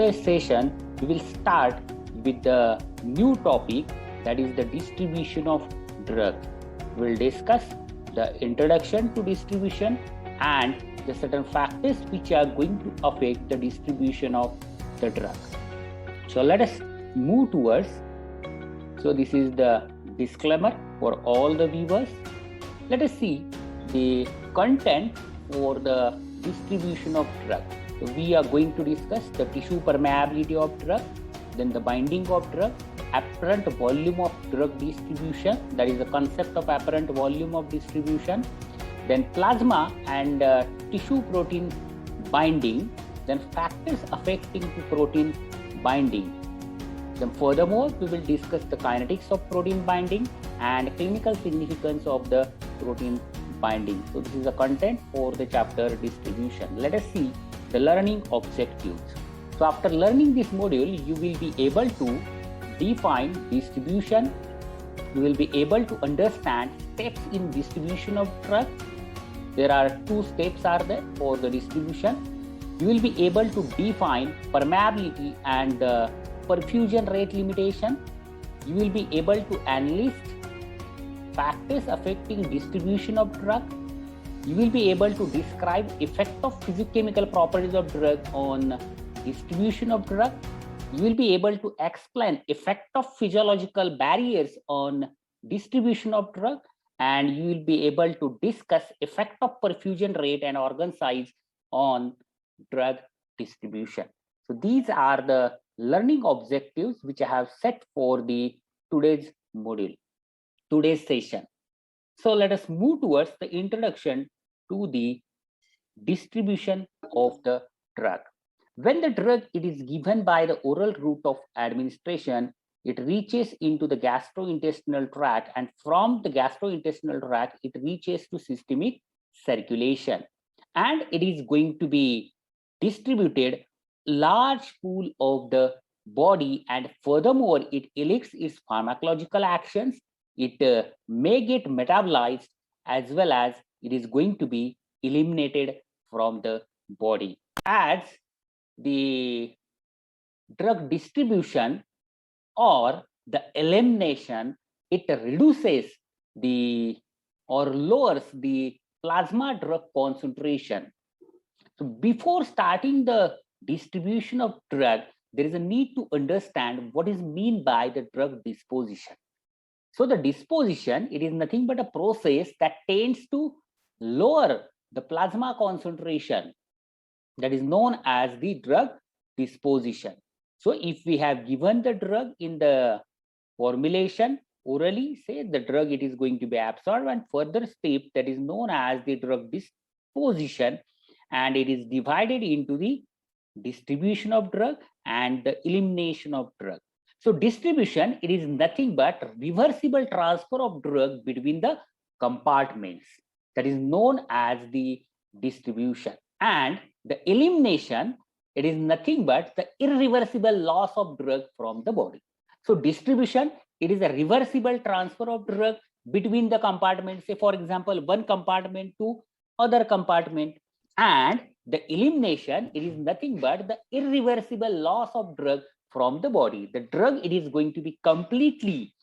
today's session, we will start with the new topic, that is the distribution of drug. We will discuss the introduction to distribution and the certain factors which are going to affect the distribution of the drug. So let us move towards. So this is the disclaimer for all the viewers. Let us see the content for the distribution of drug. So we are going to discuss the tissue permeability of drug, then the binding of drug, apparent volume of drug distribution, that is the concept of apparent volume of distribution, then plasma and tissue protein binding, then factors affecting to protein binding. Then furthermore, we will discuss the kinetics of protein binding and clinical significance of the protein binding. So this is the content for the chapter distribution. Let us see the learning objectives. So after learning this module, you will be able to define distribution. You will be able to understand steps in distribution of drug. There are 2 steps are there for the distribution. You will be able to define permeability and perfusion rate limitation. You will be able to enlist factors affecting distribution of drug. You will be able to describe effect of physicochemical properties of drug on distribution of drug. You will be able to explain effect of physiological barriers on distribution of drug, and you will be able to discuss effect of perfusion rate and organ size on drug distribution. So these are the learning objectives which I have set for the today's module, today's session. So let us move towards the introduction to the distribution of the drug. When the drug it is given by the oral route of administration, it reaches into the gastrointestinal tract, and from the gastrointestinal tract it reaches to systemic circulation, and it is going to be distributed large pool of the body, and furthermore it elicits its pharmacological actions. It may get metabolized as well as it is going to be eliminated from the body. As the drug distribution or the elimination, it reduces the or lowers the plasma drug concentration. So before starting the distribution of drug, there is a need to understand what is meant by the drug disposition. So the disposition, it is nothing but a process that tends to lower the plasma concentration, that is known as the drug disposition. So if we have given the drug in the formulation orally, say the drug it is going to be absorbed, and further step that is known as the drug disposition, and it is divided into the distribution of drug and the elimination of drug. So distribution, it is nothing but reversible transfer of drug between the compartments, that is known as the distribution. And the elimination, it is nothing but the irreversible loss of drug from the body. So distribution, it is a reversible transfer of drug between the compartments, say for example one compartment to other compartment. And the elimination, it is nothing but the irreversible loss of drug from the body. The drug, it is going to be completely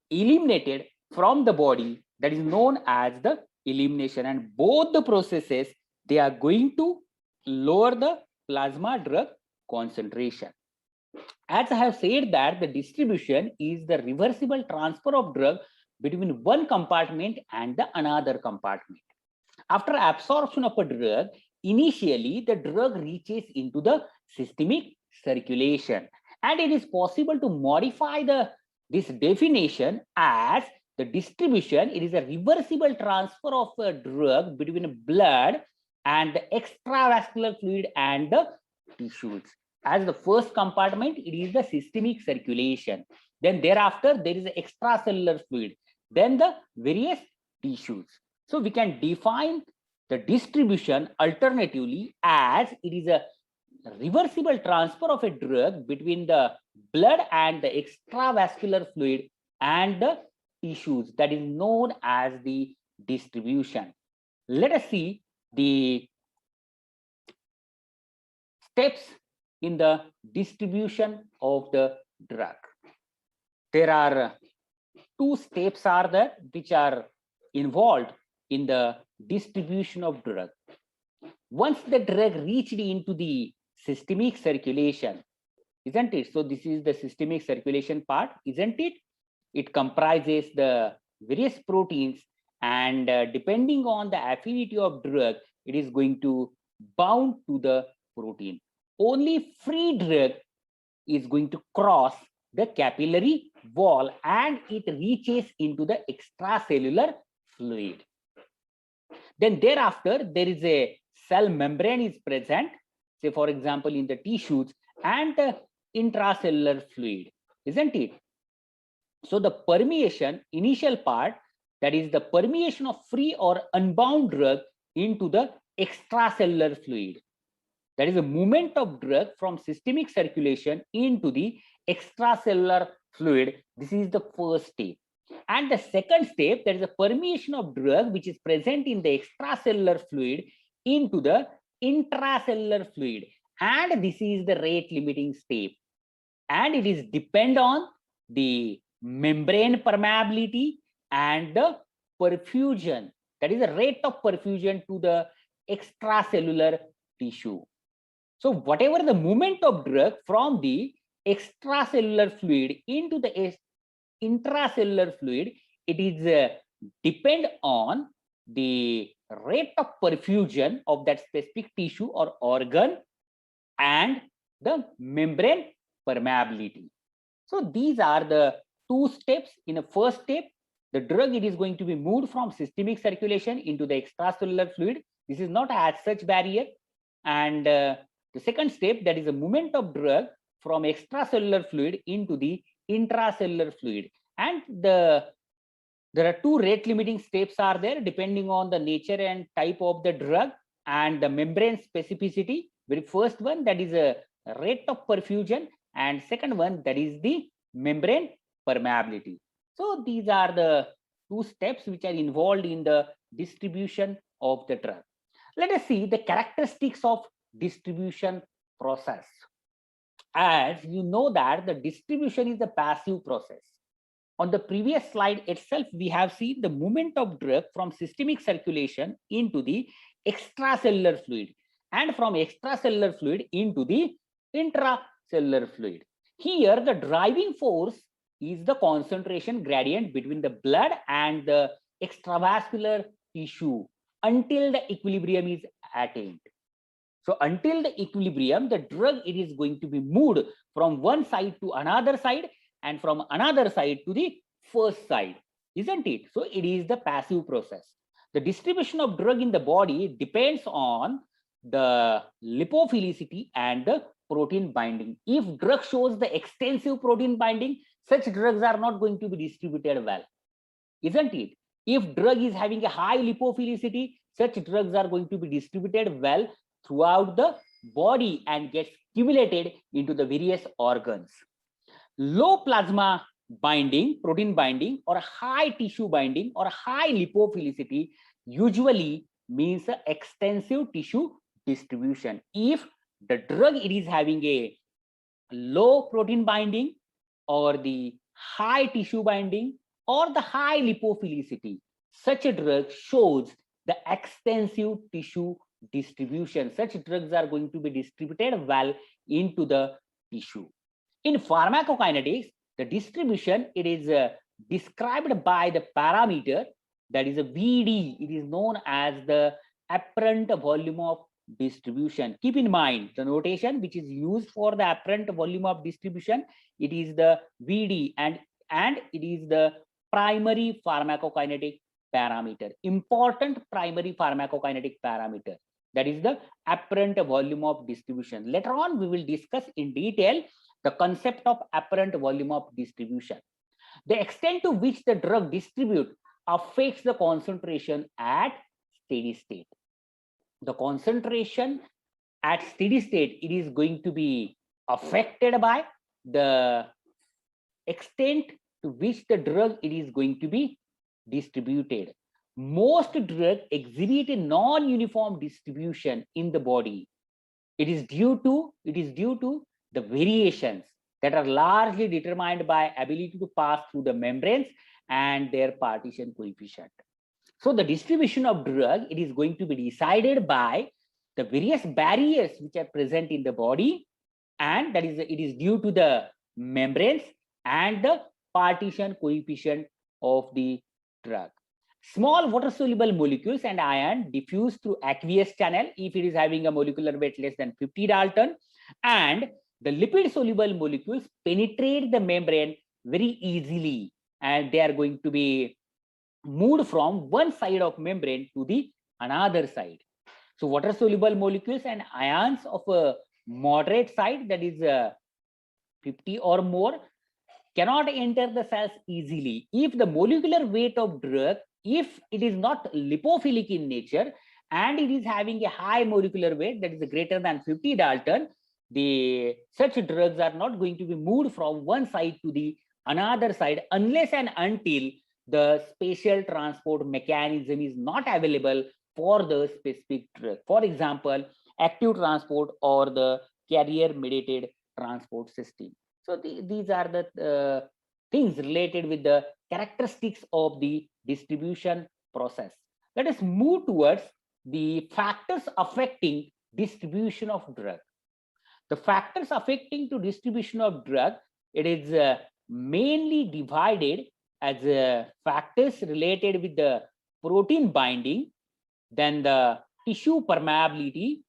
eliminated from the body, that is known as the elimination. And both the processes, they are going to lower the plasma drug concentration. As I have said that the distribution is the reversible transfer of drug between one compartment and the another compartment. After absorption of a drug, initially the drug reaches into the systemic circulation, and it is possible to modify this definition as the distribution, it is a reversible transfer of a drug between blood and the extravascular fluid and the tissues. As the first compartment, it is the systemic circulation. Then thereafter, there is the extracellular fluid, then the various tissues. So we can define the distribution alternatively as it is a reversible transfer of a drug between the blood and the extravascular fluid and the tissues, that is known as the distribution. Let us see the steps in the distribution of the drug. There are two steps are there which are involved in the distribution of drug. Once the drug reached into the systemic circulation, isn't it? So this is the systemic circulation part, isn't it? It comprises the various proteins, and depending on the affinity of drug, it is going to bound to the protein. Only free drug is going to cross the capillary wall and it reaches into the extracellular fluid. Then thereafter, there is a cell membrane is present, say for example in the tissues, and the intracellular fluid, isn't it? So the permeation, initial part, that is the permeation of free or unbound drug into the extracellular fluid. That is a movement of drug from systemic circulation into the extracellular fluid. This is the first step. And the second step, that is a permeation of drug which is present in the extracellular fluid into the intracellular fluid. And this is the rate limiting step. And it is depend on the membrane permeability and the perfusion. That is the rate of perfusion to the extracellular tissue. So whatever the movement of drug from the extracellular fluid into the intracellular fluid, it is depend on the rate of perfusion of that specific tissue or organ and the membrane permeability. So these are the two steps. In a first step, the drug, it is going to be moved from systemic circulation into the extracellular fluid. This is not as such barrier. And the second step, that is a movement of drug from extracellular fluid into the intracellular fluid. And there are two rate limiting steps are there depending on the nature and type of the drug and the membrane specificity. Very first one, that is a rate of perfusion, and second one, that is the membrane permeability. So these are the two steps which are involved in the distribution of the drug. Let us see the characteristics of distribution process. As you know that the distribution is a passive process. On the previous slide itself, we have seen the movement of drug from systemic circulation into the extracellular fluid and from extracellular fluid into the intracellular fluid. Here, the driving force is the concentration gradient between the blood and the extravascular tissue until the equilibrium is attained. So until the equilibrium, the drug, it is going to be moved from one side to another side and from another side to the first side, isn't it? So it is the passive process. The distribution of drug in the body depends on the lipophilicity and the protein binding. If drug shows the extensive protein binding, such drugs are not going to be distributed well, isn't it? If drug is having a high lipophilicity, such drugs are going to be distributed well throughout the body and get stimulated into the various organs. Low plasma binding, protein binding, or high tissue binding or high lipophilicity usually means extensive tissue distribution. If the drug, it is having a low protein binding or the high tissue binding or the high lipophilicity, such a drug shows the extensive tissue distribution. Such drugs are going to be distributed well into the tissue. In pharmacokinetics, the distribution, it is described by the parameter, that is a VD. It is known as the apparent volume of distribution. Keep in mind the notation which is used for the apparent volume of distribution. It is the VD and it is the primary pharmacokinetic parameter, important primary pharmacokinetic parameter. That is the apparent volume of distribution. Later on, we will discuss in detail the concept of apparent volume of distribution. The extent to which the drug distributes affects the concentration at steady state. The concentration at steady state, it is going to be affected by the extent to which the drug, it is going to be distributed. Most drugs exhibit a non-uniform distribution in the body. It is due to the variations that are largely determined by ability to pass through the membranes and their partition coefficient. So the distribution of drug, it is going to be decided by the various barriers which are present in the body, and that is it is due to the membranes and the partition coefficient of the drug. Small water soluble molecules and ion diffuse through aqueous channel if it is having a molecular weight less than 50 Dalton, and the lipid soluble molecules penetrate the membrane very easily, and they are going to be moved from one side of membrane to the another side. So water soluble molecules and ions of a moderate size, that is 50 or more, cannot enter the cells easily. If the molecular weight of drug, if it is not lipophilic in nature and it is having a high molecular weight, that is greater than 50 Dalton, such drugs are not going to be moved from one side to the another side unless and until the spatial transport mechanism is not available for the specific drug. For example, active transport or the carrier mediated transport system. So these are the things related with the characteristics of the distribution process. Let us move towards the factors affecting distribution of drug. The factors affecting to distribution of drug, it is mainly divided as factors related with the protein binding, then the tissue permeability,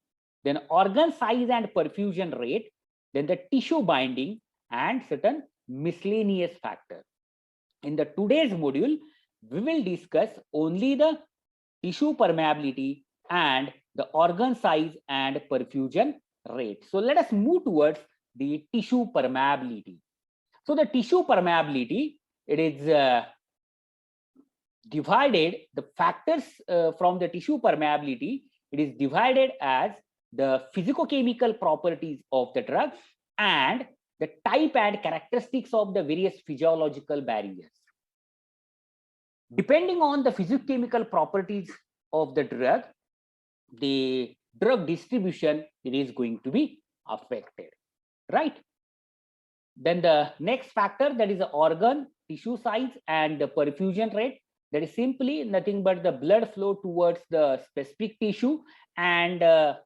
then organ size and perfusion rate, then the tissue binding, and certain miscellaneous factors. In the today's module, we will discuss only the tissue permeability and the organ size and perfusion rate. So let us move towards the tissue permeability. So the tissue permeability, it is divided, the factors from the tissue permeability, it is divided as the physicochemical properties of the drug and the type and characteristics of the various physiological barriers. Depending on the physicochemical properties of the drug distribution, it is going to be affected, right? Then the next factor, that is the organ, tissue size and the perfusion rate. That is simply nothing but the blood flow towards the specific tissue and the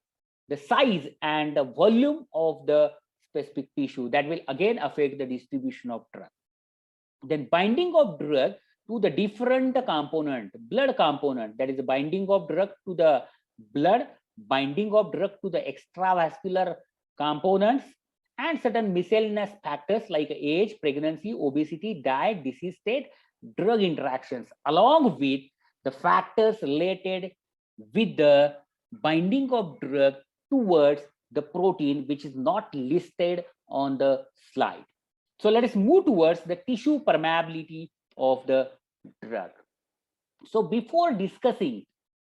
size and the volume of the specific tissue, that will again affect the distribution of drug. Then binding of drug to the different component, blood component, that is the binding of drug to the blood, binding of drug to the extravascular components, and certain miscellaneous factors like age, pregnancy, obesity, diet, disease state, drug interactions, along with the factors related with the binding of drug towards the protein, which is not listed on the slide. So let us move towards the tissue permeability of the drug. So before discussing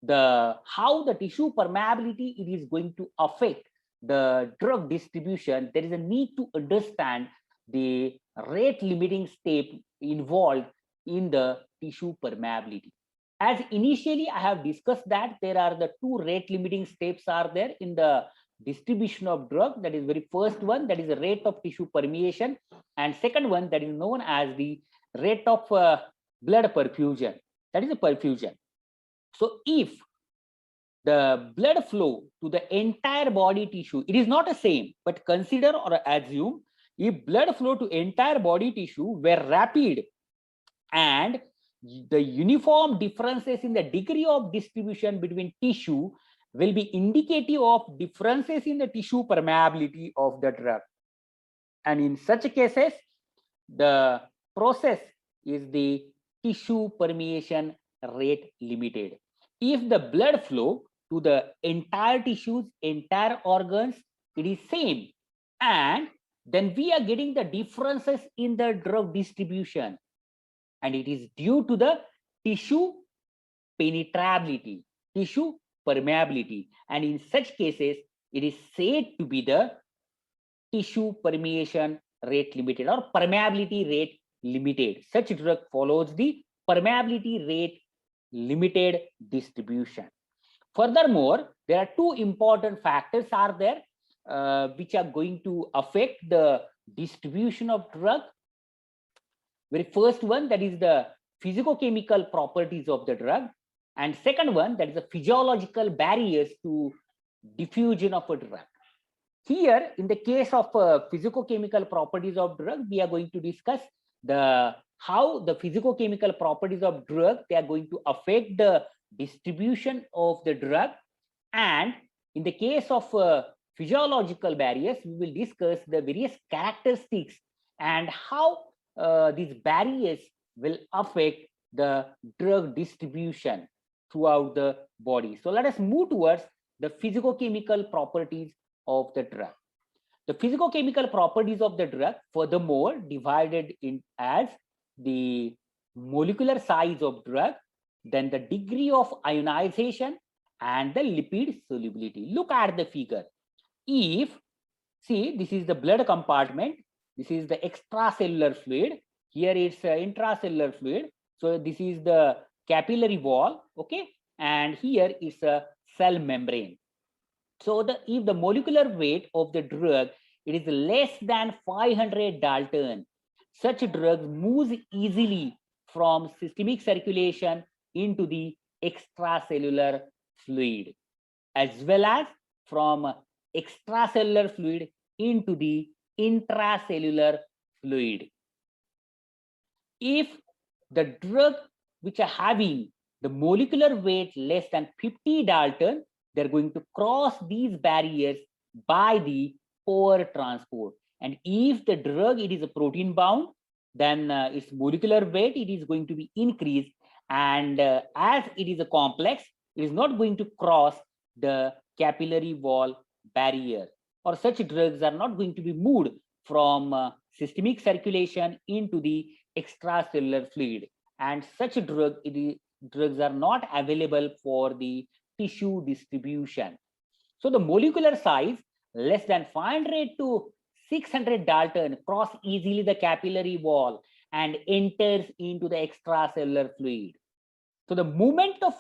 how the tissue permeability it is going to affect the drug distribution, there is a need to understand the rate limiting step involved in the tissue permeability. As initially I have discussed that there are the two rate limiting steps are there in the distribution of drug. That is very first one, that is the rate of tissue permeation, and second one, that is known as the rate of blood perfusion, that is the perfusion. So if the blood flow to the entire body tissue, it is not the same, but consider or assume if blood flow to entire body tissue were rapid and the uniform differences in the degree of distribution between tissue will be indicative of differences in the tissue permeability of the drug. And in such cases, the process is the tissue permeation rate limited. If the blood flow to the entire tissues, entire organs, it is same, and then we are getting the differences in the drug distribution, and it is due to the tissue penetrability, tissue permeability, and in such cases it is said to be the tissue permeation rate limited or permeability rate limited. Such drug follows the permeability rate limited distribution. Furthermore, there are two important factors are there. which are going to affect the distribution of drug. Very first one, that is the physicochemical properties of the drug, and second one, that is the physiological barriers to diffusion of a drug. Here, in the case of physicochemical properties of drug, we are going to discuss how the physicochemical properties of drug, they are going to affect the distribution of the drug. And in the case of physiological barriers, we will discuss the various characteristics and how these barriers will affect the drug distribution throughout the body. So let us move towards the physicochemical properties of the drug. The physicochemical properties of the drug, furthermore, divided in as the molecular size of drug, then the degree of ionization, and the lipid solubility. Look at the figure. If, see, this is the blood compartment, this is the extracellular fluid, here it's intracellular fluid, so this is the capillary wall, okay, and here is a cell membrane. So if the molecular weight of the drug, it is less than 500 Dalton, such drugs moves easily from systemic circulation into the extracellular fluid, as well as from extracellular fluid into the intracellular fluid. If the drug which are having the molecular weight less than 50 Dalton, they're going to cross these barriers by the pore transport. And if the drug, it is a protein bound, then its molecular weight, it is going to be increased. And as it is a complex, it is not going to cross the capillary wall barrier, or such drugs are not going to be moved from systemic circulation into the extracellular fluid. And such drugs are not available for the tissue distribution. So the molecular size less than 500 to 600 Dalton cross easily the capillary wall and enters into the extracellular fluid. So the movement of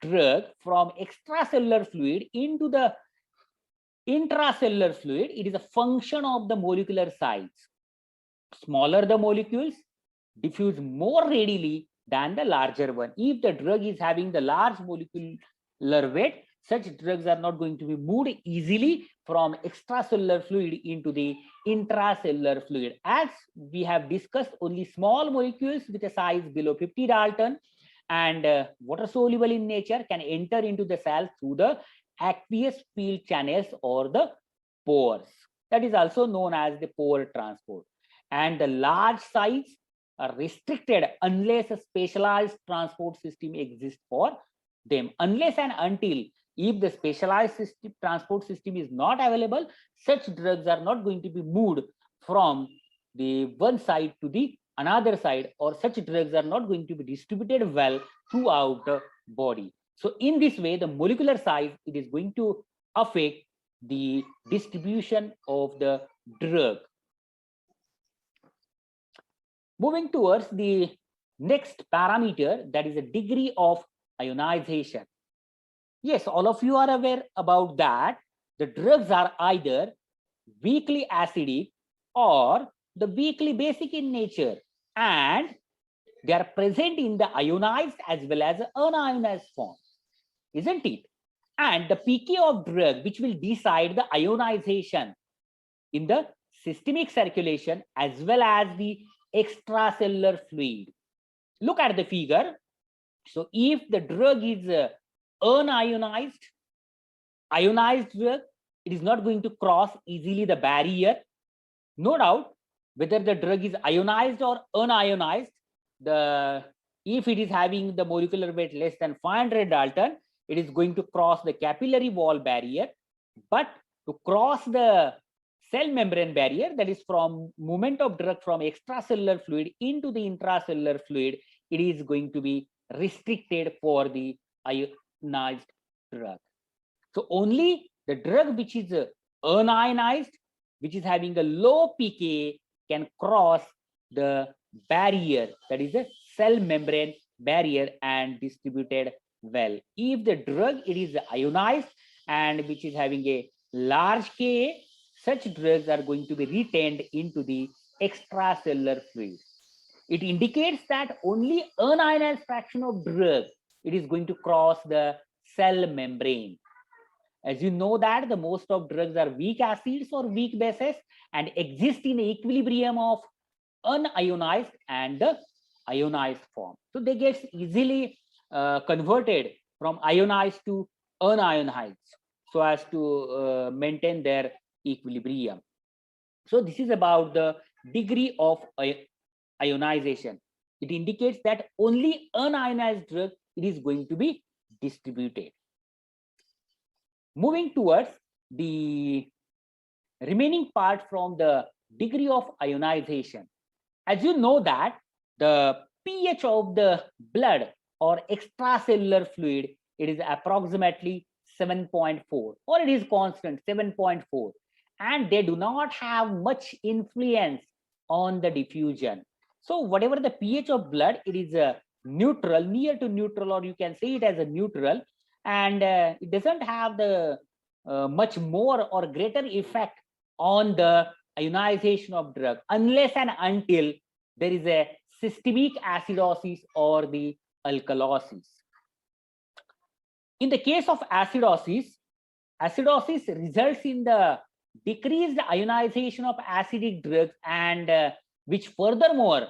drug from extracellular fluid into the intracellular fluid, it is a function of the molecular size. Smaller the molecules diffuse more readily than the larger one. If the drug is having the large molecular weight, such drugs are not going to be moved easily from extracellular fluid into the intracellular fluid. As we have discussed, only small molecules with a size below 50 Dalton and water soluble in nature can enter into the cell through the aqueous field channels or the pores. That is also known as the pore transport. And the large size are restricted unless a specialized transport system exists for them. Unless and until if the specialized transport system is not available, such drugs are not going to be moved from the one side to the another side, or such drugs are not going to be distributed well throughout the body. So in this way, the molecular size, it is going to affect the distribution of the drug. Moving towards the next parameter, that is the degree of ionization. Yes, all of you are aware about that. The drugs are either weakly acidic or the weakly basic in nature, and they are present in the ionized as well as unionized form, isn't it? And the pK of drug, which will decide the ionization in the systemic circulation as well as the extracellular fluid. Look at the figure. So if the drug is unionized, ionized drug, it is not going to cross easily the barrier. No doubt, whether the drug is ionized or unionized, if it is having the molecular weight less than 500 Dalton, it is going to cross the capillary wall barrier. But to cross the cell membrane barrier, that is from movement of drug from extracellular fluid into the intracellular fluid, it is going to be restricted for the ionized drug. So only the drug which is unionized, which is having a low pK, can cross the barrier, that is a cell membrane barrier, and distributed well. If the drug, it is ionized and which is having a large Ka, such drugs are going to be retained into the extracellular fluid. It indicates that only unionized fraction of drug it is going to cross the cell membrane. As you know that the most of drugs are weak acids or weak bases and exist in equilibrium of unionized and the ionized form. So they get easily converted from ionized to unionized so as to maintain their equilibrium. So this is about the degree of ionization. It indicates that only unionized drug it is going to be distributed. Moving towards the remaining part from the degree of ionization. As you know that the pH of the blood or extracellular fluid, it is approximately 7.4 or it is constant 7.4, and they do not have much influence on the diffusion. So whatever the pH of blood, it is a neutral, near to neutral, or you can say it as a neutral, and it doesn't have the much more or greater effect on the ionization of drug unless and until there is a systemic acidosis or the alkalosis. In the case of acidosis, acidosis results in the decreased ionization of acidic drugs and which furthermore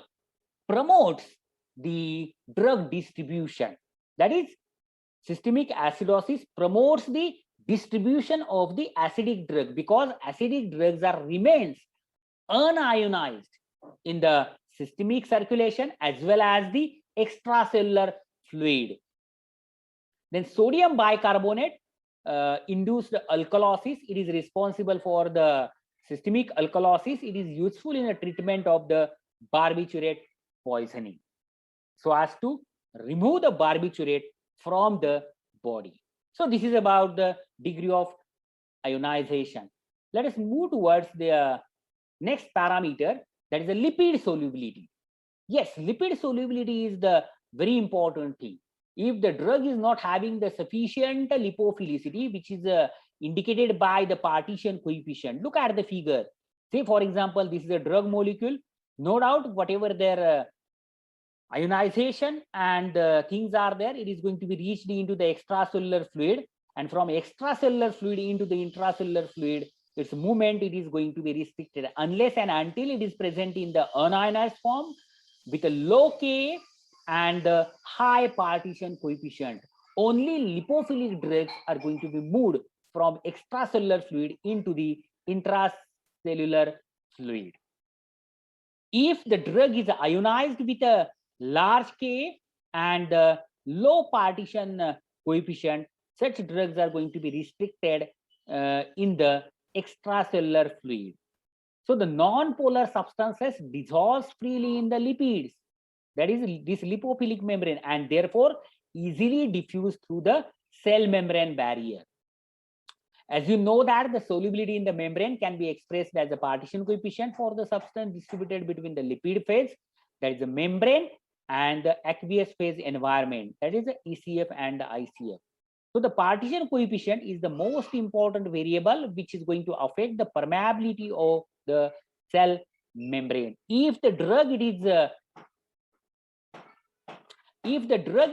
promotes the drug distribution. That is, systemic acidosis promotes the distribution of the acidic drug because acidic drugs are remains unionized in the systemic circulation as well as the extracellular fluid. Then sodium bicarbonate induced alkalosis. It is responsible for the systemic alkalosis. It is useful in the treatment of the barbiturate poisoning so as to remove the barbiturate from the body. So this is about the degree of ionization. Let us move towards the next parameter, that is the lipid solubility. Yes, lipid solubility is the very important thing. If the drug is not having the sufficient lipophilicity, which is indicated by the partition coefficient, look at the figure. Say, for example, this is a drug molecule. No doubt, whatever their ionization and things are there, it is going to be reached into the extracellular fluid, and from extracellular fluid into the intracellular fluid, its movement it is going to be restricted unless and until it is present in the unionized form with a low Ka and high partition coefficient. Only lipophilic drugs are going to be moved from extracellular fluid into the intracellular fluid. If the drug is ionized with a large Ka and low partition coefficient, such drugs are going to be restricted in the extracellular fluid. So the non-polar substances dissolves freely in the lipids, that is this lipophilic membrane, and therefore easily diffuse through the cell membrane barrier. As you know that the solubility in the membrane can be expressed as a partition coefficient for the substance distributed between the lipid phase, that is the membrane, and the aqueous phase environment, that is the ECF and the ICF. So the partition coefficient is the most important variable which is going to affect the permeability of the cell membrane. If the drug it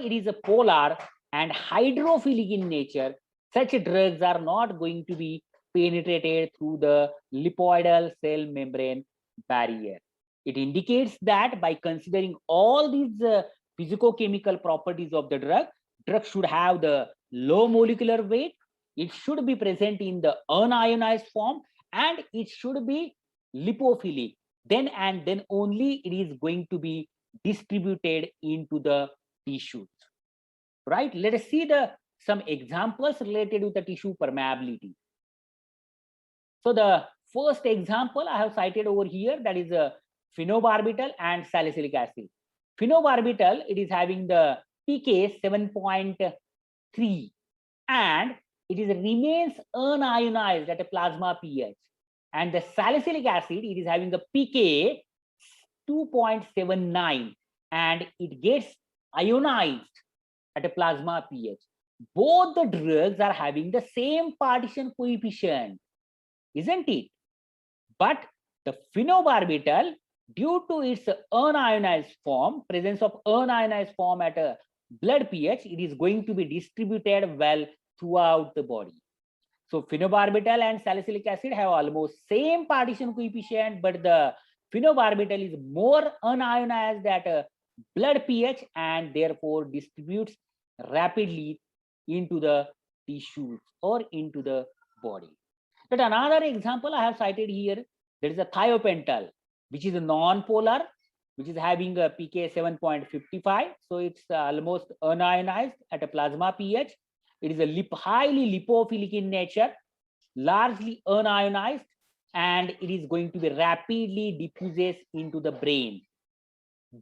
is a polar and hydrophilic in nature, such drugs are not going to be penetrated through the lipoidal cell membrane barrier. It indicates that by considering all these physicochemical properties of the drug should have the low molecular weight, it should be present in the unionized form, and it should be lipophilic. Then and then only it is going to be distributed into the tissues. Right? Let us see some examples related to the tissue permeability. So the first example I have cited over here, that is a phenobarbital and salicylic acid. Phenobarbital, it is having the pK 7.3 and it is remains unionized at a plasma pH. And the salicylic acid, it is having a pK 2.79 and it gets ionized at a plasma pH. both the drugs are having the same partition coefficient, isn't it? But the phenobarbital, due to its unionized form, presence of unionized form at a blood pH, it is going to be distributed well throughout the body. So phenobarbital and salicylic acid have almost same partition coefficient, but the phenobarbital is more unionized at a blood pH and therefore distributes rapidly into the tissues or into the body. But another example I have cited here, there is a thiopental, which is a non-polar, which is having a pK 7.55. So it's almost unionized at a plasma pH. It is a highly lipophilic in nature, largely unionized, and it is going to be rapidly diffuses into the brain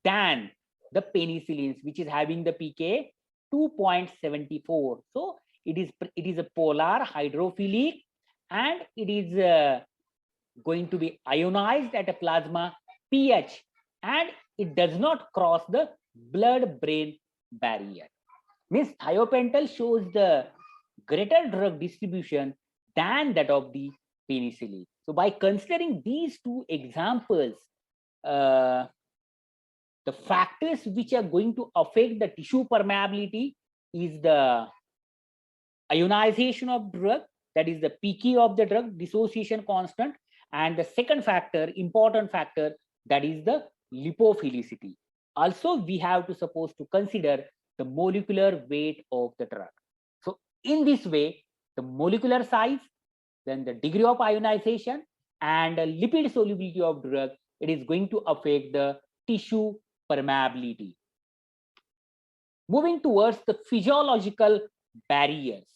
than the penicillins, which is having the pK 2.74. So it is a polar hydrophilic, and it is going to be ionized at a plasma pH, and it does not cross the blood-brain barrier. Means thiopental shows the greater drug distribution than that of the penicillin. So by considering these two examples, the factors which are going to affect the tissue permeability is the ionization of drug, that is the pK of the drug, dissociation constant, and the second factor, important factor, that is the lipophilicity. Also, we have to supposed to consider the molecular weight of the drug. So in this way, the molecular size, then the degree of ionization, and the lipid solubility of drug, it is going to affect the tissue permeability. Moving towards the physiological barriers.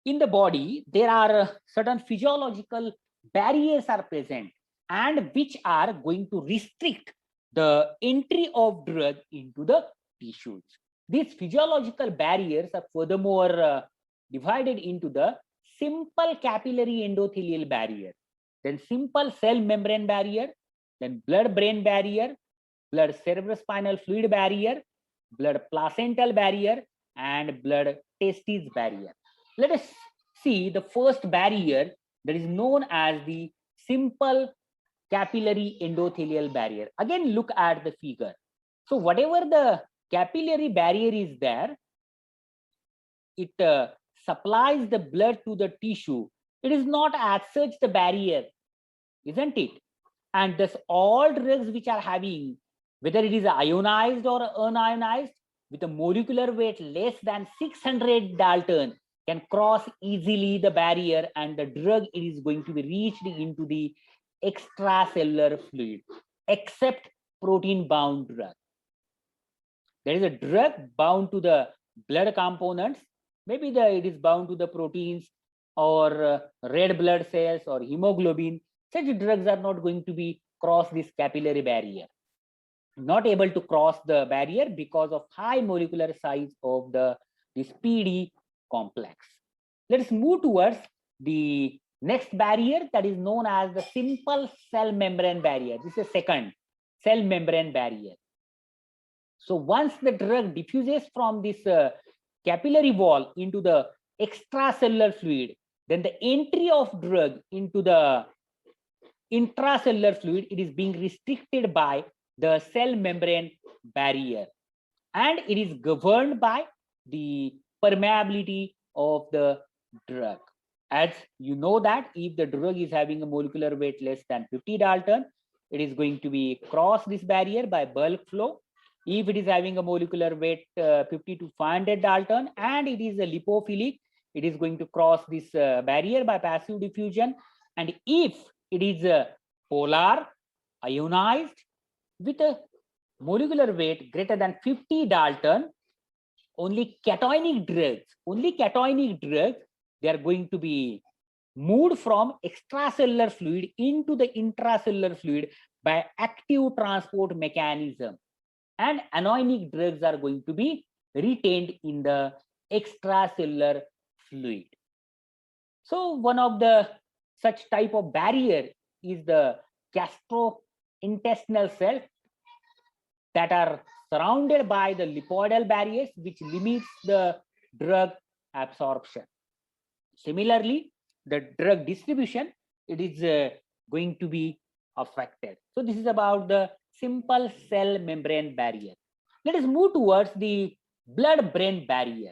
In the body, there are certain physiological barriers are present and which are going to restrict the entry of drug into the tissues. These physiological barriers are furthermore divided into the simple capillary endothelial barrier, then simple cell membrane barrier, then blood-brain barrier, blood cerebrospinal fluid barrier, blood placental barrier, and blood testis barrier. Let us see the first barrier, that is known as the simple capillary endothelial barrier. Again, look at the figure. So whatever the capillary barrier is there, it supplies the blood to the tissue. It is not as such the barrier, isn't it? And thus all drugs which are having, whether it is ionized or unionized, with a molecular weight less than 600 Dalton, can cross easily the barrier, and the drug it is going to be reached into the extracellular fluid, except protein bound drug. There is a drug bound to the blood components, maybe it is bound to the proteins or red blood cells or hemoglobin. Such drugs are not going to be cross this capillary barrier, not able to cross the barrier because of high molecular size of this PD complex. Let us move towards the next barrier, that is known as the simple cell membrane barrier. This is the second, cell membrane barrier. So once the drug diffuses from this capillary wall into the extracellular fluid, then the entry of drug into the intracellular fluid, it is being restricted by the cell membrane barrier, and it is governed by the permeability of the drug. As you know that if the drug is having a molecular weight less than 50 Dalton, it is going to be cross this barrier by bulk flow. If it is having a molecular weight 50 to 500 Dalton and it is a lipophilic, it is going to cross this barrier by passive diffusion. And if it is polar, ionized, with a molecular weight greater than 50 Dalton, only cationic drugs, they are going to be moved from extracellular fluid into the intracellular fluid by active transport mechanism, and anionic drugs are going to be retained in the extracellular fluid. So one of the such type of barrier is the gastrointestinal cells that are surrounded by the lipoidal barriers, which limits the drug absorption. Similarly, the drug distribution, it is going to be affected. So this is about the simple cell membrane barrier. Let us move towards the blood-brain barrier.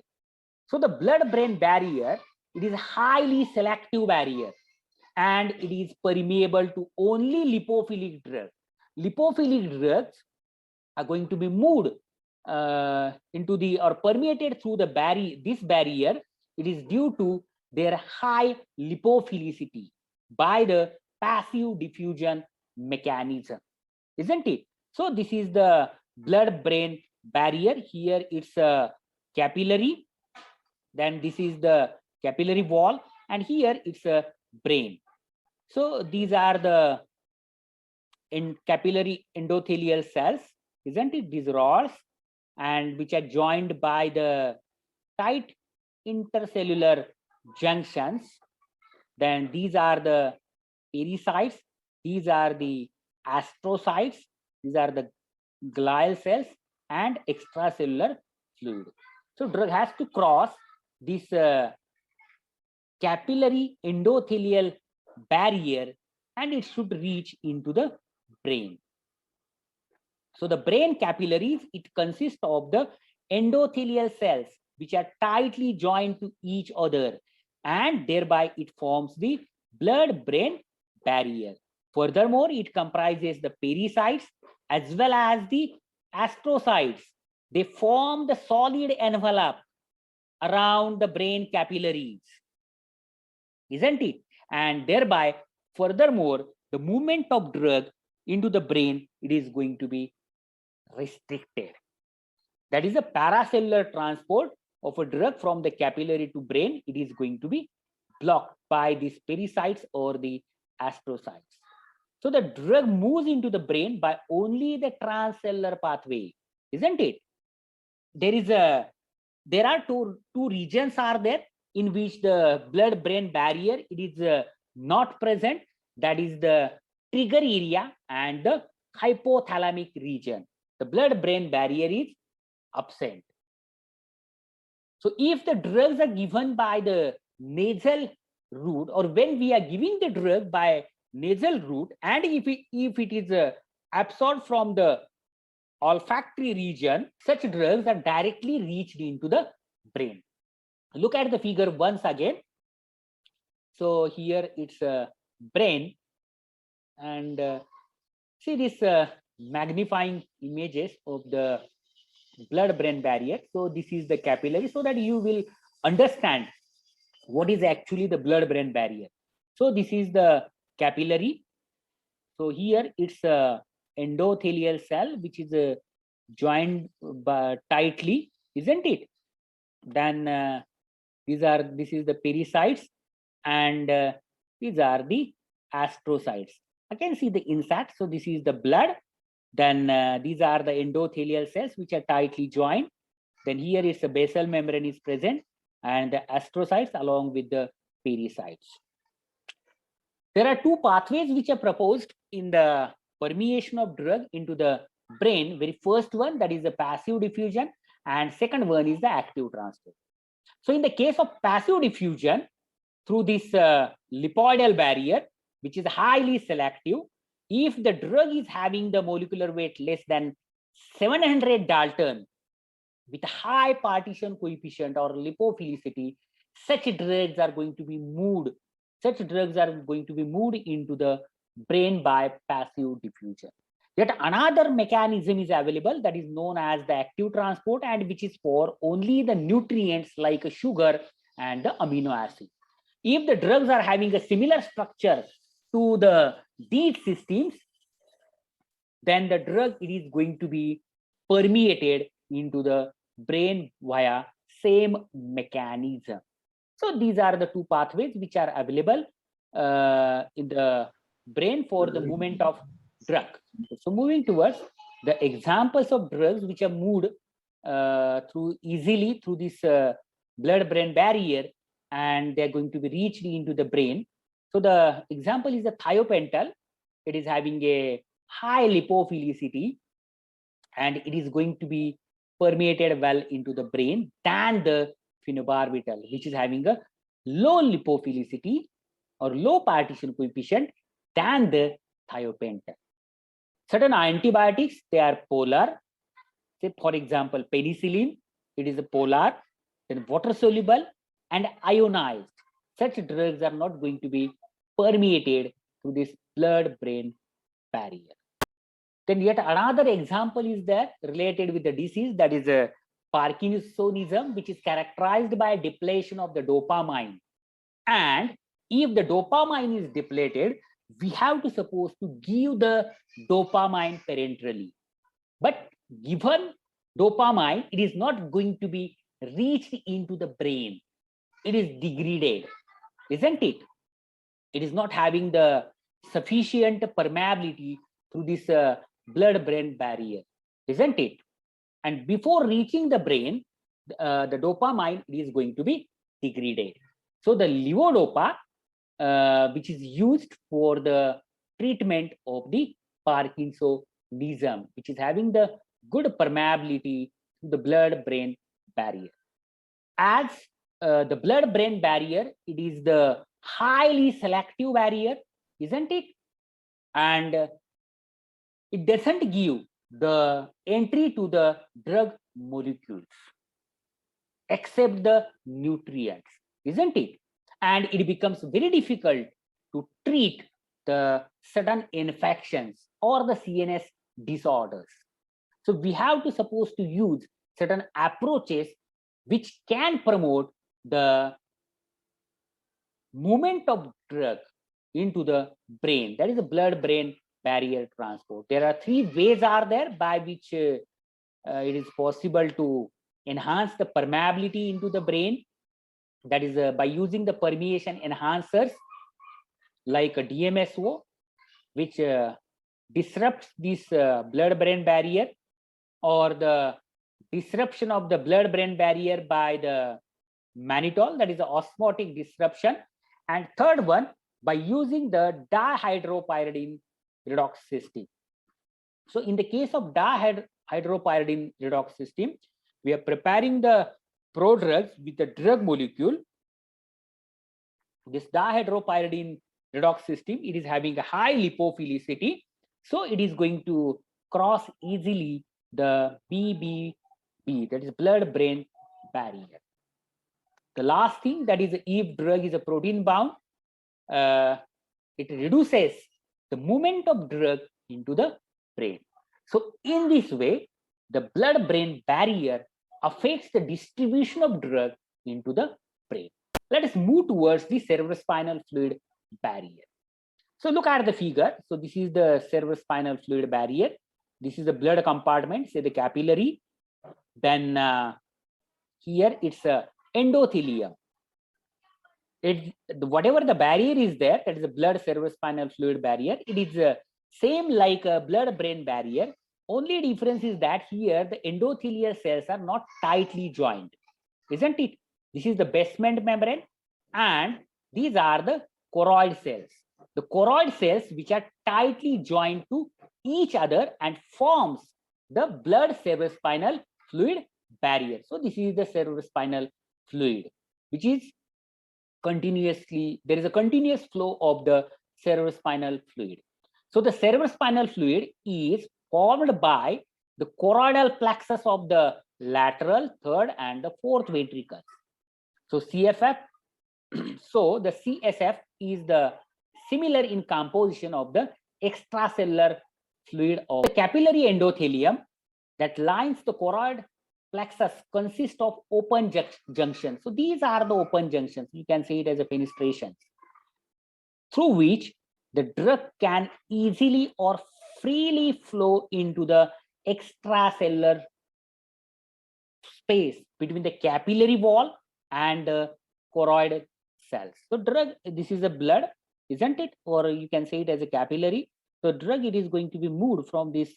So the blood-brain barrier, it is a highly selective barrier and it is permeable to only lipophilic drugs. Lipophilic drugs are going to be moved into the or permeated through the barrier. This barrier, it is due to their high lipophilicity by the passive diffusion mechanism, isn't it? So this is the blood-brain barrier. Here it's a capillary, then this is the capillary wall, and here it's a brain. So these are the capillary endothelial cells, isn't it? These rods, and which are joined by the tight intercellular junctions. Then these are the pericytes, these are the astrocytes, these are the glial cells and extracellular fluid. So drug has to cross this capillary endothelial barrier and it should reach into the brain. So the brain capillaries, it consists of the endothelial cells which are tightly joined to each other, and thereby it forms the blood-brain barrier. Furthermore, it comprises the pericytes as well as the astrocytes. They form the solid envelope around the brain capillaries, isn't it? And thereby, furthermore, the movement of drug into the brain, it is going to be restricted. That is a paracellular transport of a drug from the capillary to brain. It is going to be blocked by these pericytes or the astrocytes. So the drug moves into the brain by only the transcellular pathway, isn't it? There are two regions are there in which the blood-brain barrier, it is not present. That is the trigger area and the hypothalamic region. The blood-brain barrier is absent. So if the drugs are given by the nasal route, or when we are giving the drug by nasal route, and if it is absorbed from the olfactory region, such drugs are directly reached into the brain. Look at the figure once again. So here it's a brain, and see this magnifying images of the blood-brain barrier. So this is the capillary, so that you will understand what is actually the blood-brain barrier. So this is the capillary. So here it's a endothelial cell which is joined tightly, isn't it? Then this is the pericytes, and these are the astrocytes. I can see the inside. So this is the blood. Then these are the endothelial cells which are tightly joined. Then here is the basal membrane is present, and the astrocytes along with the pericytes. There are two pathways which are proposed in the permeation of drug into the brain. Very first one, that is the passive diffusion, and second one is the active transport. So in the case of passive diffusion, through this lipoidal barrier, which is highly selective, if the drug is having the molecular weight less than 700 Dalton with a high partition coefficient or lipophilicity, such drugs are going to be moved. Such drugs are going to be moved into the brain by passive diffusion. Yet another mechanism is available, that is known as the active transport, and which is for only the nutrients like sugar and the amino acid. If the drugs are having a similar structure to these systems, then the drug, it is going to be permeated into the brain via same mechanism. So these are the two pathways which are available in the brain for the movement of drug. So moving towards the examples of drugs which are moved through easily through this blood-brain barrier, and they're going to be reached into the brain. So the example is the thiopental. It is having a high lipophilicity, and it is going to be permeated well into the brain than the phenobarbital, which is having a low lipophilicity or low partition coefficient than the thiopental. Certain antibiotics, they are polar. Say, for example, penicillin, it is a polar, then water soluble and ionized. Such drugs are not going to be permeated through this blood-brain barrier. Then yet another example is there related with the disease, that is a Parkinsonism, which is characterized by depletion of the dopamine. And if the dopamine is depleted, we have to suppose to give the dopamine parenterally. But given dopamine, it is not going to be reached into the brain. It is degraded, isn't it? It is not having the sufficient permeability through this blood-brain barrier, isn't it? And before reaching the brain, the dopamine is going to be degraded. So the levodopa, which is used for the treatment of the Parkinsonism, which is having the good permeability to the blood-brain barrier. As the blood-brain barrier, it is the highly selective barrier, isn't it? And it doesn't give the entry to the drug molecules except the nutrients, isn't it? And it becomes very difficult to treat the sudden infections or the CNS disorders. So we have to suppose to use certain approaches which can promote the movement of drug into the brain. That is a blood-brain barrier transport. There are three ways are there by which it is possible to enhance the permeability into the brain. That is by using the permeation enhancers like a DMSO, which disrupts this blood-brain barrier, or the disruption of the blood-brain barrier by the mannitol, that is the osmotic disruption. And third one, by using the dihydropyridine redox system. So in the case of dihydropyridine redox system, we are preparing the prodrugs with the drug molecule. This dihydropyridine redox system, it is having a high lipophilicity, so it is going to cross easily the BBB, that is blood-brain barrier. The last thing, that is if drug is a protein bound, it reduces the movement of drug into the brain. So in this way, the blood-brain barrier affects the distribution of drug into the brain. Let us move towards the cerebrospinal fluid barrier. So look at the figure. So this is the cerebrospinal fluid barrier. This is the blood compartment, say the capillary. Then here it's a endothelium. Whatever the barrier is there, that is the blood cerebrospinal fluid barrier. It is same like a blood-brain barrier. Only difference is that here the endothelial cells are not tightly joined, isn't it? This is the basement membrane, and these are the choroid cells. The choroid cells which are tightly joined to each other and forms the blood cerebrospinal fluid barrier. So this is the cerebrospinal fluid, which is continuously, there is a continuous flow of the cerebrospinal fluid. So the cerebrospinal fluid is formed by the choroidal plexus of the lateral, third, and the fourth ventricles. So CFF, so the CSF is the similar in composition of the extracellular fluid of the capillary endothelium that lines the choroid plexus consists of open junctions. So these are the open junctions. You can say it as a fenestrations through which the drug can easily or freely flow into the extracellular space between the capillary wall and the choroid cells. So drug, this is a blood, isn't it? Or you can say it as a capillary. So drug, it is going to be moved from these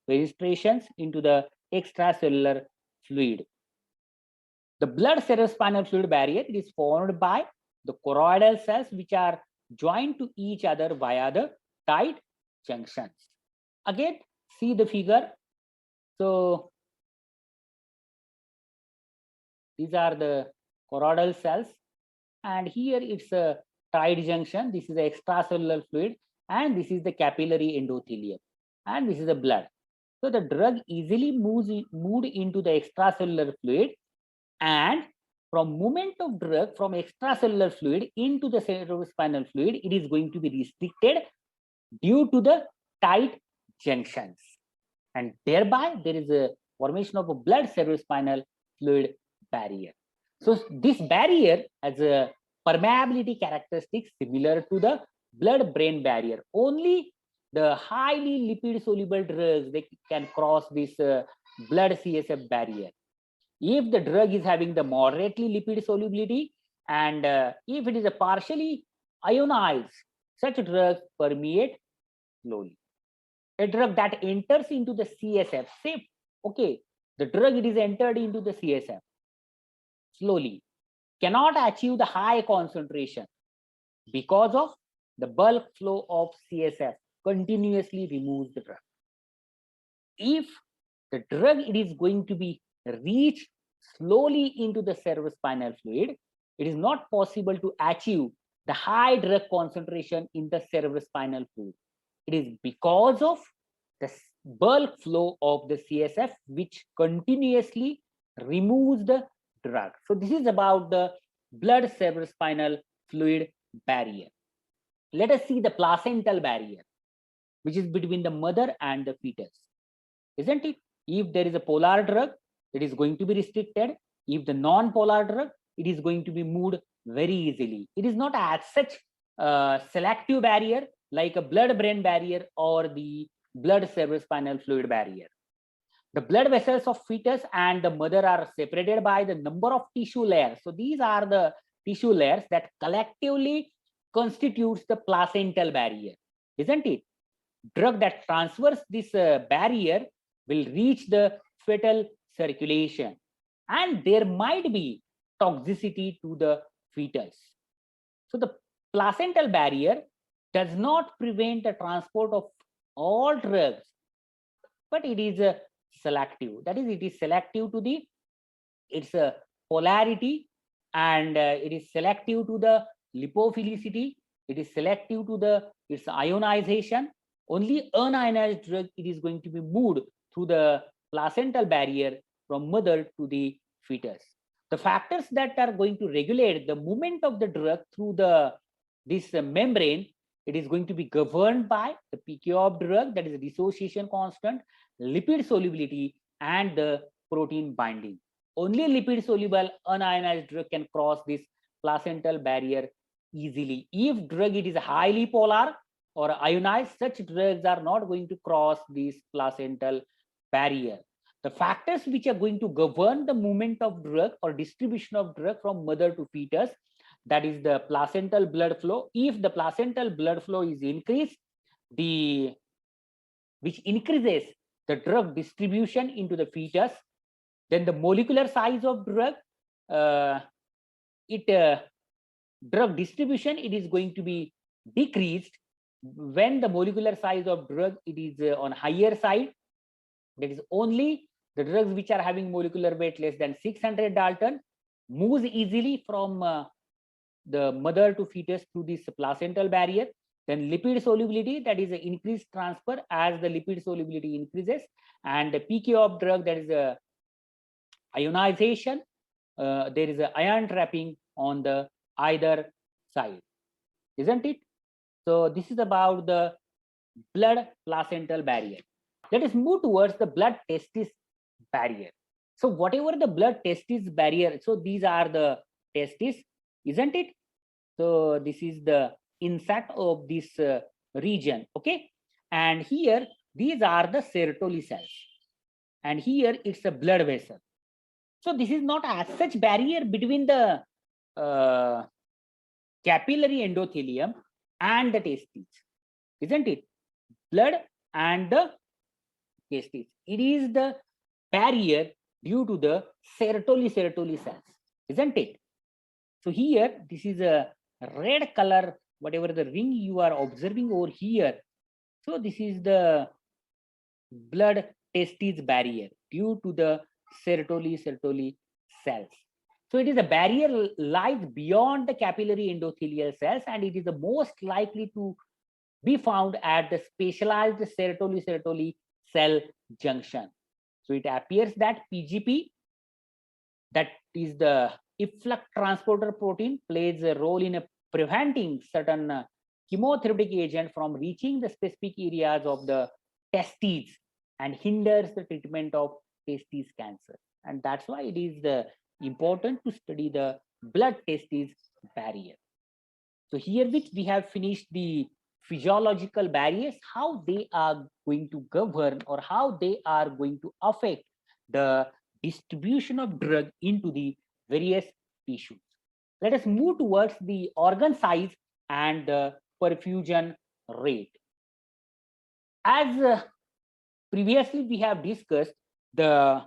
fenestrations into the extracellular fluid. The blood cerebrospinal fluid barrier, it is formed by the choroidal cells which are joined to each other via the tight junctions. Again, see the figure. So these are the choroidal cells, and here it's a tight junction. This is the extracellular fluid, and this is the capillary endothelium, and this is the blood. So the drug easily moved into the extracellular fluid, and from movement of drug from extracellular fluid into the cerebrospinal fluid, it is going to be restricted due to the tight junctions, and thereby there is a formation of a blood cerebrospinal fluid barrier. So this barrier has a permeability characteristic similar to the blood-brain barrier. Only the highly lipid soluble drugs, they can cross this blood CSF barrier. If the drug is having the moderately lipid solubility, and if it is a partially ionized, such drugs permeate slowly. A drug that enters into the CSF, say, okay, the drug it is entered into the CSF slowly, cannot achieve the high concentration because of the bulk flow of CSF continuously removes the drug. If the drug it is going to be reached slowly into the cerebrospinal fluid, it is not possible to achieve the high drug concentration in the cerebrospinal fluid. It is because of the bulk flow of the CSF which continuously removes the drug. So this is about the blood cerebrospinal fluid barrier. Let us see the placental barrier, which is between the mother and the fetus, isn't it? If there is a polar drug, it is going to be restricted. If the non-polar drug, it is going to be moved very easily. It is not as such selective barrier like a blood-brain barrier or the blood cerebrospinal fluid barrier. The blood vessels of fetus and the mother are separated by the number of tissue layers. So these are the tissue layers that collectively constitutes the placental barrier, isn't it? Drug that transfers this barrier will reach the fetal circulation, and there might be toxicity to the fetus. So the placental barrier does not prevent the transport of all drugs, but it is selective. That is, it is selective to the its polarity, and it is selective to the lipophilicity. It is selective to the its ionization. Only unionized drug it is going to be moved through the placental barrier from mother to the fetus. The factors that are going to regulate the movement of the drug through this membrane, it is going to be governed by the pK of drug, that is the dissociation constant, lipid solubility, and the protein binding. Only lipid soluble unionized drug can cross this placental barrier easily. If drug it is highly polar or ionized, such drugs are not going to cross this placental barrier. The factors which are going to govern the movement of drug or distribution of drug from mother to fetus, that is the placental blood flow. If the placental blood flow is increased, which increases the drug distribution into the fetus, then the molecular size of drug, drug distribution, it is going to be decreased when the molecular size of drug it is on higher side. That is, only the drugs which are having molecular weight less than 600 Dalton moves easily from the mother to fetus through this placental barrier. Then lipid solubility, that is an increased transfer as the lipid solubility increases, and the pK of drug, that is a ionization. There is a ion trapping on the either side, isn't it? So this is about the blood placental barrier. Let us move towards the blood testis barrier. So whatever the blood testis barrier, so these are the testis, isn't it? So this is the inside of this region, okay? And here these are the Sertoli cells, and here it's a blood vessel. So this is not as such barrier between the capillary endothelium and the testes, isn't it? Blood and the testes. It is the barrier due to the Sertoli cells, isn't it? So here, this is a red color, whatever the ring you are observing over here. So this is the blood testis barrier due to the Sertoli cells. So it is a barrier lies beyond the capillary endothelial cells, and it is the most likely to be found at the specialized sertoli cell junction. So it appears that PGP, that is the efflux transporter protein, plays a role in preventing certain chemotherapeutic agent from reaching the specific areas of the testes and hinders the treatment of testes cancer. And that's why it is important to study the blood testis barrier. So here which we have finished the physiological barriers, how they are going to govern or how they are going to affect the distribution of drug into the various tissues. Let us move towards the organ size and the perfusion rate. As previously we have discussed, the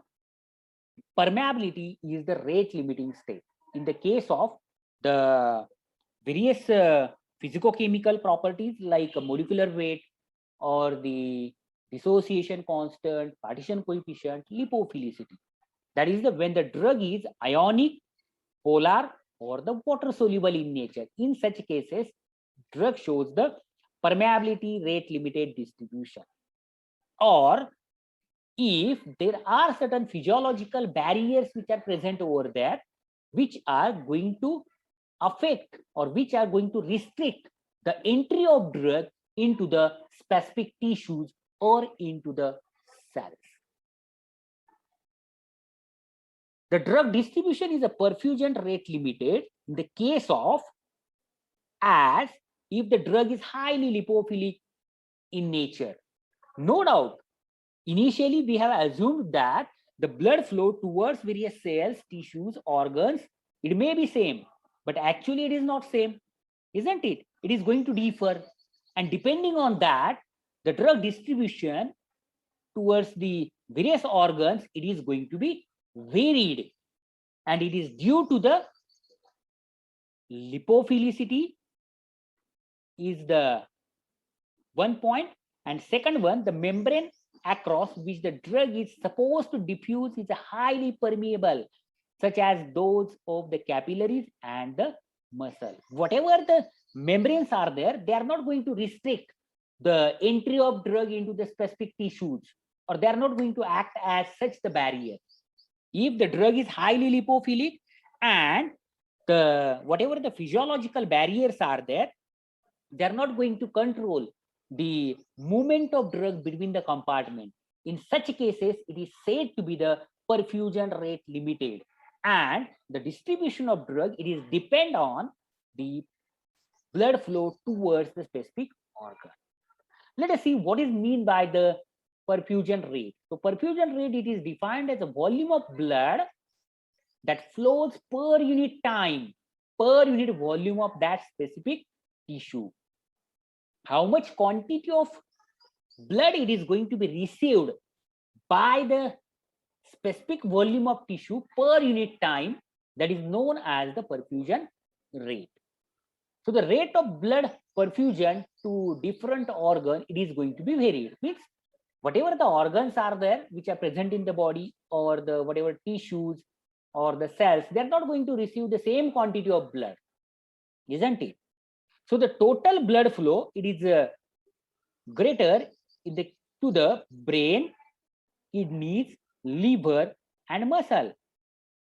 permeability is the rate limiting state. In the case of the various physicochemical properties like molecular weight or the dissociation constant, partition coefficient, lipophilicity. That is when the drug is ionic, polar, or the water soluble in nature. In such cases, drug shows the permeability rate limited distribution. Or if there are certain physiological barriers which are present over there, which are going to affect or which are going to restrict the entry of drug into the specific tissues or into the cells. The drug distribution is a perfusion rate limited in the case of as if the drug is highly lipophilic in nature. No doubt, initially we have assumed that the blood flow towards various cells, tissues, organs, it may be same, but actually it is not same, isn't it? It is going to differ, and depending on that, the drug distribution towards the various organs, it is going to be varied, and it is due to the lipophilicity is the one point, and second one, the membrane across which the drug is supposed to diffuse is highly permeable, such as those of the capillaries and the muscle. Whatever the membranes are there, they are not going to restrict the entry of drug into the specific tissues, or they are not going to act as such the barrier. If the drug is highly lipophilic and the whatever the physiological barriers are there, they are not going to control the movement of drug between the compartment. In such cases, it is said to be the perfusion rate limited, and the distribution of drug, it is depend on the blood flow towards the specific organ. Let us see what is mean by the perfusion rate. So perfusion rate, it is defined as a volume of blood that flows per unit time, per unit volume of that specific tissue. How much quantity of blood it is going to be received by the specific volume of tissue per unit time, that is known as the perfusion rate. So the rate of blood perfusion to different organ, it is going to be varied. Means whatever the organs are there which are present in the body, or the whatever tissues or the cells, they are not going to receive the same quantity of blood, isn't it? So the total blood flow, it is greater to the brain, kidneys, liver, and muscle.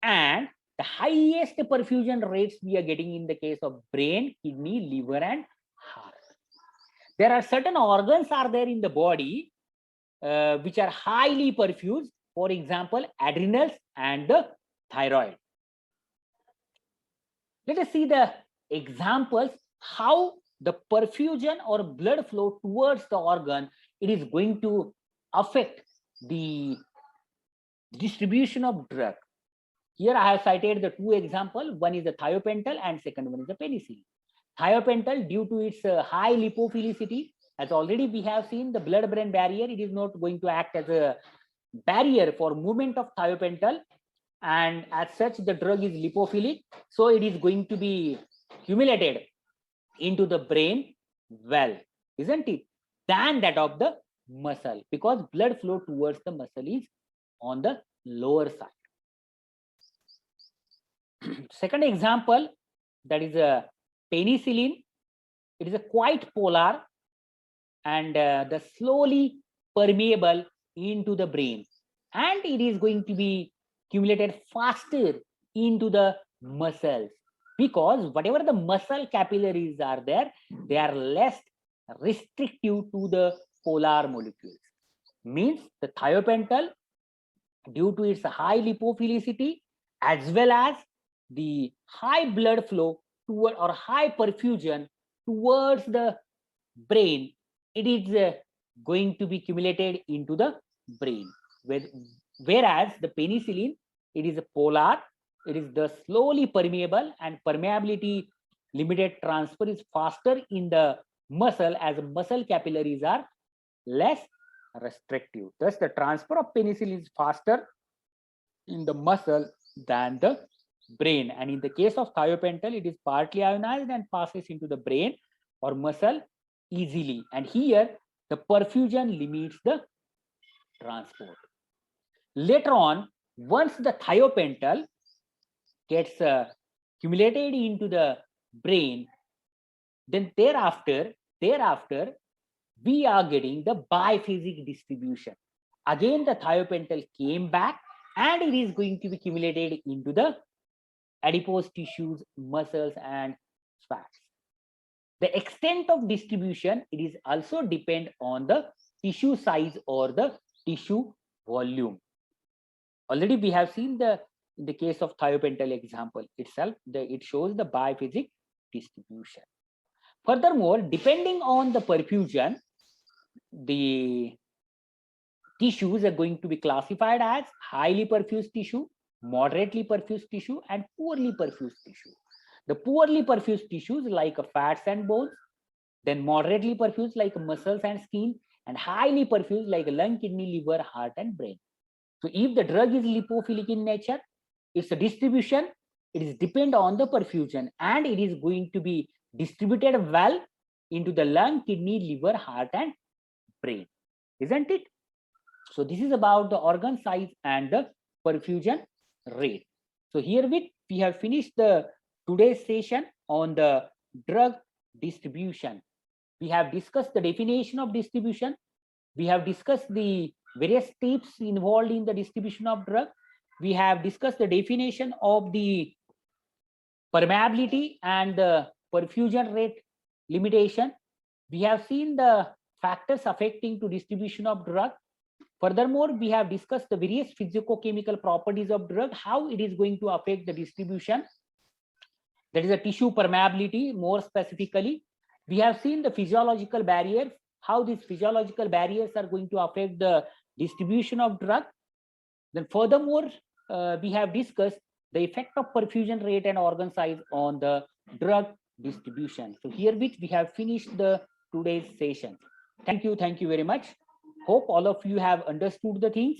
And the highest perfusion rates we are getting in the case of brain, kidney, liver, and heart. There are certain organs are there in the body which are highly perfused. For example, adrenals and the thyroid. Let us see the examples how the perfusion or blood flow towards the organ, it is going to affect the distribution of drug. Here I have cited the two examples. One is the thiopental and second one is the penicillin. Thiopental, due to its high lipophilicity, as already we have seen, the blood-brain barrier, it is not going to act as a barrier for movement of thiopental, and as such the drug is lipophilic, so it is going to be accumulated into the brain well, isn't it, than that of the muscle, because blood flow towards the muscle is on the lower side. Second example, that is a penicillin. It is a quite polar and the slowly permeable into the brain, and it is going to be accumulated faster into the muscles, because whatever the muscle capillaries are there, they are less restrictive to the polar molecules. Means the thiopental, due to its high lipophilicity as well as the high blood flow toward or high perfusion towards the brain, it is going to be accumulated into the brain. Whereas the penicillin, it is a polar, it is the slowly permeable, and permeability limited transfer is faster in the muscle as muscle capillaries are less restrictive. Thus, the transfer of penicillin is faster in the muscle than the brain. And in the case of thiopental, it is partly ionized and passes into the brain or muscle easily. And here, the perfusion limits the transport. Later on, once the thiopental gets accumulated into the brain, then thereafter, we are getting the biphasic distribution. Again, the thiopental came back and it is going to be accumulated into the adipose tissues, muscles, and fats. The extent of distribution, it is also depend on the tissue size or the tissue volume. Already we have seen in the case of thiopental example itself, it shows the biphasic distribution. Furthermore, depending on the perfusion, the tissues are going to be classified as highly perfused tissue, moderately perfused tissue, and poorly perfused tissue. The poorly perfused tissues like fats and bones, then moderately perfused like muscles and skin, and highly perfused like lung, kidney, liver, heart, and brain. So if the drug is lipophilic in nature, its distribution, it is depend on the perfusion, and it is going to be distributed well into the lung, kidney, liver, heart, and brain, isn't it? So this is about the organ size and the perfusion rate. So herewith we have finished the today's session on the drug distribution. We have discussed the definition of distribution. We have discussed the various steps involved in the distribution of drug. We have discussed the definition of the permeability and the perfusion rate limitation. We have seen the factors affecting to distribution of drug. Furthermore, we have discussed the various physicochemical properties of drug, how it is going to affect the distribution. That is a tissue permeability more specifically. We have seen the physiological barriers, how these physiological barriers are going to affect the distribution of drug. Then furthermore, we have discussed the effect of perfusion rate and organ size on the drug distribution. So herewith we have finished the today's session. Thank you very much. Hope all of you have understood the things.